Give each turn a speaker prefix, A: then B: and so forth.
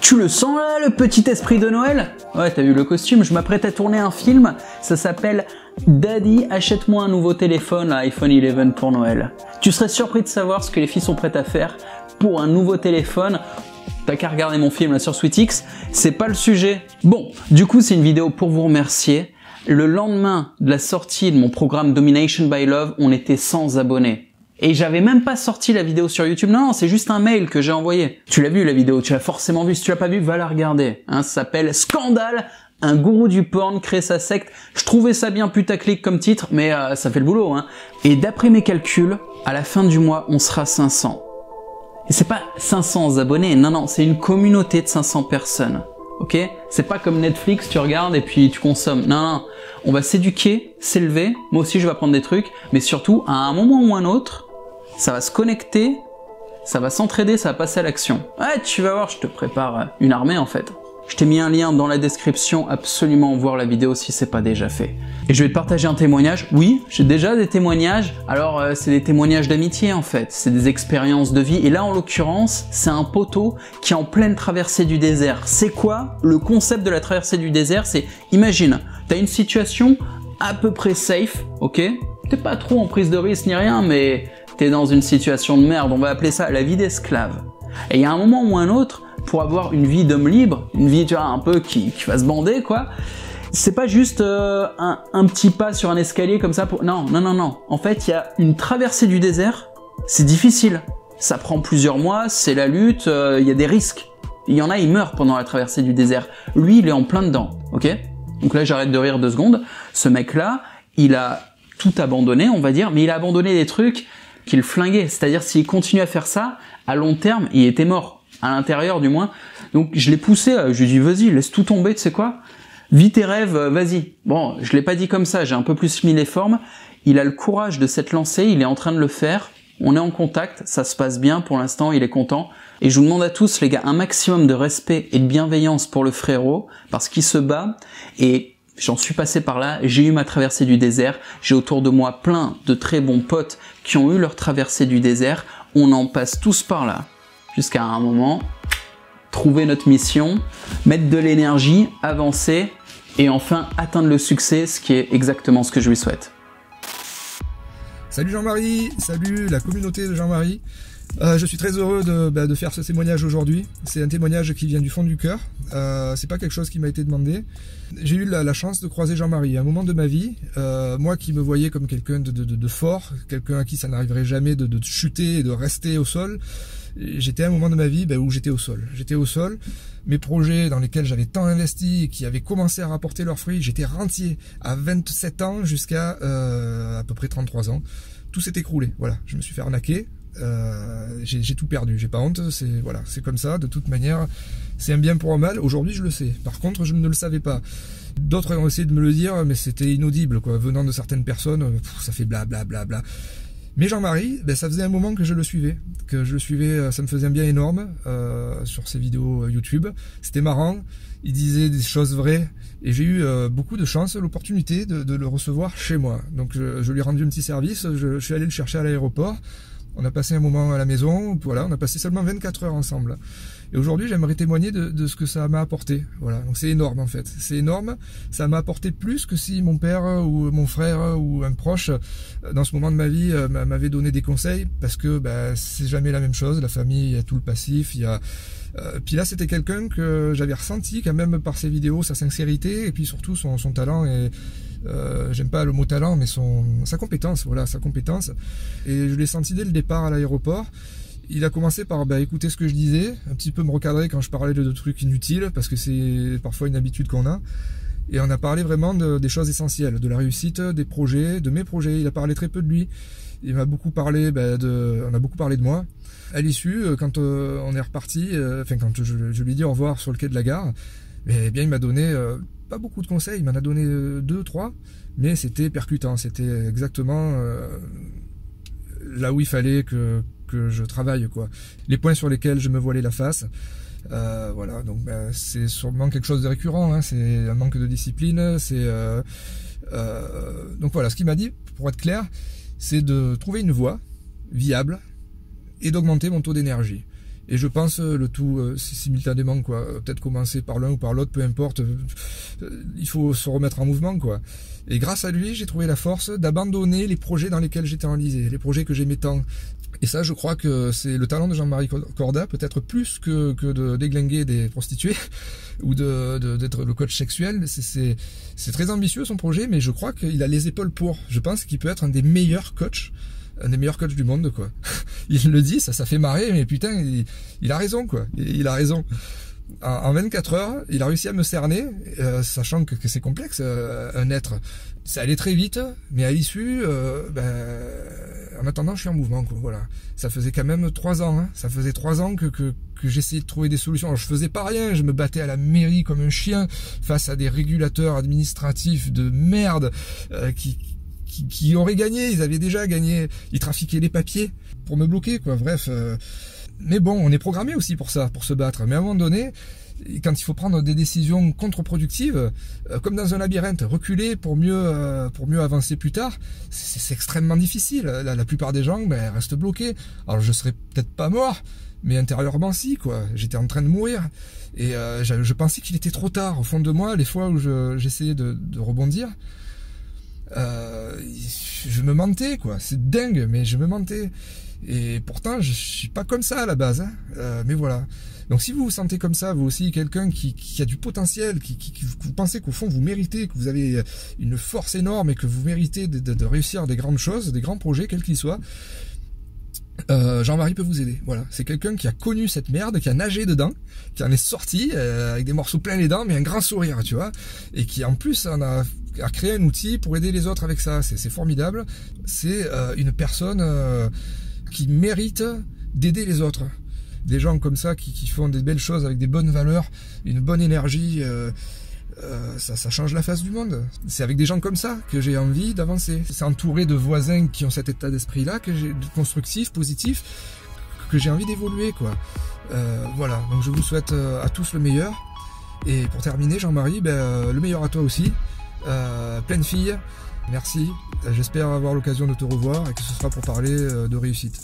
A: Tu le sens là, le petit esprit de Noël? Ouais, t'as vu le costume, je m'apprête à tourner un film, ça s'appelle Daddy, achète-moi un nouveau téléphone, iPhone 11 pour Noël. Tu serais surpris de savoir ce que les filles sont prêtes à faire pour un nouveau téléphone. T'as qu'à regarder mon film là sur SweetX, c'est pas le sujet. Bon, du coup c'est une vidéo pour vous remercier. Le lendemain de la sortie de mon programme Domination by Love, on était 100 abonnés. Et j'avais même pas sorti la vidéo sur YouTube. Non, c'est juste un mail que j'ai envoyé. Tu l'as vu la vidéo, tu l'as forcément vu. Si tu l'as pas vu, va la regarder. Hein, ça s'appelle Scandale, un gourou du porn crée sa secte. Je trouvais ça bien putaclic comme titre, mais ça fait le boulot. Hein. Et d'après mes calculs, à la fin du mois, on sera 500. Et c'est pas 500 abonnés, non, c'est une communauté de 500 personnes. Ok? C'est pas comme Netflix, tu regardes et puis tu consommes. Non, on va s'éduquer, s'élever. Moi aussi, je vais apprendre des trucs. Mais surtout, à un moment ou un autre, ça va se connecter, ça va s'entraider, ça va passer à l'action. Ouais, tu vas voir, je te prépare une armée en fait. Je t'ai mis un lien dans la description, absolument voir la vidéo si c'est pas déjà fait. Et je vais te partager un témoignage. Oui, j'ai déjà des témoignages. Alors, c'est des témoignages d'amitié en fait. C'est des expériences de vie. Et là, en l'occurrence, c'est un poteau qui est en pleine traversée du désert. C'est quoi le concept de la traversée du désert? C'est, imagine, t'as une situation à peu près safe, ok? T'es pas trop en prise de risque ni rien, mais t'es dans une situation de merde. On va appeler ça la vie d'esclave. Et il y a un moment ou un autre, pour avoir une vie d'homme libre, une vie, tu vois, un peu qui va se bander, quoi. C'est pas juste un petit pas sur un escalier comme ça pour... Non. En fait, il y a une traversée du désert, c'est difficile. Ça prend plusieurs mois, c'est la lutte, il y a des risques. Il y en a, ils meurent pendant la traversée du désert. Lui, il est en plein dedans, ok? Donc là, j'arrête de rire 2 secondes. Ce mec-là, il a tout abandonné, on va dire, mais il a abandonné des trucs qu'il flinguait. C'est-à-dire, s'il continue à faire ça, à long terme, il était mort. À l'intérieur du moins. Donc je l'ai poussé, je lui ai dit vas-y, laisse tout tomber, tu sais quoi, vis tes rêves, vas-y. Bon, je l'ai pas dit comme ça, j'ai un peu plus mis les formes. Il a le courage de s'être lancé, il est en train de le faire, on est en contact, ça se passe bien pour l'instant, il est content. Et je vous demande à tous les gars, un maximum de respect et de bienveillance pour le frérot, parce qu'il se bat, et j'en suis passé par là, j'ai eu ma traversée du désert, j'ai autour de moi plein de très bons potes qui ont eu leur traversée du désert, on en passe tous par là. Jusqu'à un moment, trouver notre mission, mettre de l'énergie, avancer et enfin atteindre le succès, ce qui est exactement ce que je lui souhaite.
B: Salut Jean-Marie, salut la communauté de Jean-Marie. Je suis très heureux de faire ce témoignage aujourd'hui. C'est un témoignage qui vient du fond du cœur. C'est pas quelque chose qui m'a été demandé. J'ai eu la chance de croiser Jean-Marie à un moment de ma vie. Moi qui me voyais comme quelqu'un de fort, quelqu'un à qui ça n'arriverait jamais de chuter et de rester au sol. J'étais à un moment de ma vie où j'étais au sol. J'étais au sol. Mes projets dans lesquels j'avais tant investi et qui avaient commencé à rapporter leurs fruits, j'étais rentier à 27 ans jusqu'à à peu près 33 ans. Tout s'est écroulé. Voilà, je me suis fait arnaquer. J'ai tout perdu, j'ai pas honte, c'est comme ça, de toute manière, c'est un bien pour un mal. Aujourd'hui je le sais, par contre je ne le savais pas. D'autres ont essayé de me le dire, mais c'était inaudible, quoi. Venant de certaines personnes, ça fait blablabla. Mais Jean-Marie, ça faisait un moment que je le suivais, ça me faisait un bien énorme sur ses vidéos YouTube. C'était marrant, il disait des choses vraies, et j'ai eu beaucoup de chance, l'opportunité de le recevoir chez moi. Donc je lui ai rendu un petit service, je suis allé le chercher à l'aéroport. On a passé un moment à la maison, voilà, on a passé seulement 24 heures ensemble. Et aujourd'hui, j'aimerais témoigner de ce que ça m'a apporté. Voilà, donc c'est énorme en fait. C'est énorme, ça m'a apporté plus que si mon père ou mon frère ou un proche, dans ce moment de ma vie, m'avait donné des conseils, parce que c'est jamais la même chose. La famille, il y a tout le passif, il y a... puis là, c'était quelqu'un que j'avais ressenti quand même par ses vidéos, sa sincérité, et puis surtout son talent et... j'aime pas le mot talent, mais sa compétence, voilà, sa compétence. Et je l'ai senti dès le départ à l'aéroport. Il a commencé par écouter ce que je disais, un petit peu me recadrer quand je parlais de trucs inutiles, parce que c'est parfois une habitude qu'on a. Et on a parlé vraiment des choses essentielles, de la réussite, des projets, de mes projets. Il a parlé très peu de lui. Il m'a beaucoup parlé on a beaucoup parlé de moi. À l'issue, quand on est reparti, quand je lui ai dit au revoir sur le quai de la gare, eh bien il m'a donné pas beaucoup de conseils, il m'en a donné 2, 3, mais c'était percutant, c'était exactement là où il fallait que je travaille, quoi. Les points sur lesquels je me voilais la face. Voilà, donc c'est sûrement quelque chose de récurrent, hein, c'est un manque de discipline, donc voilà, ce qu'il m'a dit, pour être clair, c'est de trouver une voie viable et d'augmenter mon taux d'énergie. Et je pense le tout simultanément, quoi. Peut-être commencer par l'un ou par l'autre, peu importe. Il faut se remettre en mouvement, quoi. Et grâce à lui, j'ai trouvé la force d'abandonner les projets dans lesquels j'étais enlisé, les projets que j'aimais tant. Et ça, je crois que c'est le talent de Jean-Marie Corda, peut-être plus que de déglinguer des prostituées ou d'être le coach sexuel. C'est très ambitieux son projet, mais je crois qu'il a les épaules pour. Je pense qu'il peut être un des meilleurs coachs du monde, quoi. Il le dit, ça fait marrer, mais putain, il a raison, quoi. Il a raison. En 24 heures, il a réussi à me cerner, sachant que c'est complexe, un être. Ça allait très vite, mais à l'issue, en attendant, je suis en mouvement, quoi. Voilà. Ça faisait quand même 3 ans, hein. Ça faisait 3 ans que j'essayais de trouver des solutions. Alors, je faisais pas rien, je me battais à la mairie comme un chien face à des régulateurs administratifs de merde qui auraient gagné, ils avaient déjà gagné, ils trafiquaient les papiers pour me bloquer, quoi. Bref, mais bon, on est programmé aussi pour ça, pour se battre. Mais à un moment donné, quand il faut prendre des décisions contre-productives, comme dans un labyrinthe, reculer pour mieux avancer plus tard, c'est extrêmement difficile. La plupart des gens restent bloqués. Alors je serais peut-être pas mort, mais intérieurement si, quoi. J'étais en train de mourir. Et je pensais qu'il était trop tard. Au fond de moi, les fois où j'essayais de rebondir, je me mentais, quoi. C'est dingue, mais je me mentais. Et pourtant, je suis pas comme ça à la base, hein. Mais voilà. Donc si vous vous sentez comme ça, vous aussi, quelqu'un qui a du potentiel, vous pensez qu'au fond vous méritez, que vous avez une force énorme et que vous méritez de réussir des grandes choses, des grands projets, quels qu'ils soient, Jean-Marie peut vous aider. Voilà, c'est quelqu'un qui a connu cette merde, qui a nagé dedans, qui en est sorti avec des morceaux plein les dents, mais un grand sourire, tu vois, et qui en plus a créé un outil pour aider les autres avec ça. C'est formidable. C'est une personne qui mérite d'aider les autres. Des gens comme ça qui font des belles choses avec des bonnes valeurs, une bonne énergie, ça change la face du monde. C'est avec des gens comme ça que j'ai envie d'avancer. C'est entouré de voisins qui ont cet état d'esprit-là, constructif, positif, que j'ai envie d'évoluer, quoi. Voilà, donc je vous souhaite à tous le meilleur. Et pour terminer, Jean-Marie, le meilleur à toi aussi. Pleine fille, merci. J'espère avoir l'occasion de te revoir et que ce sera pour parler de réussite.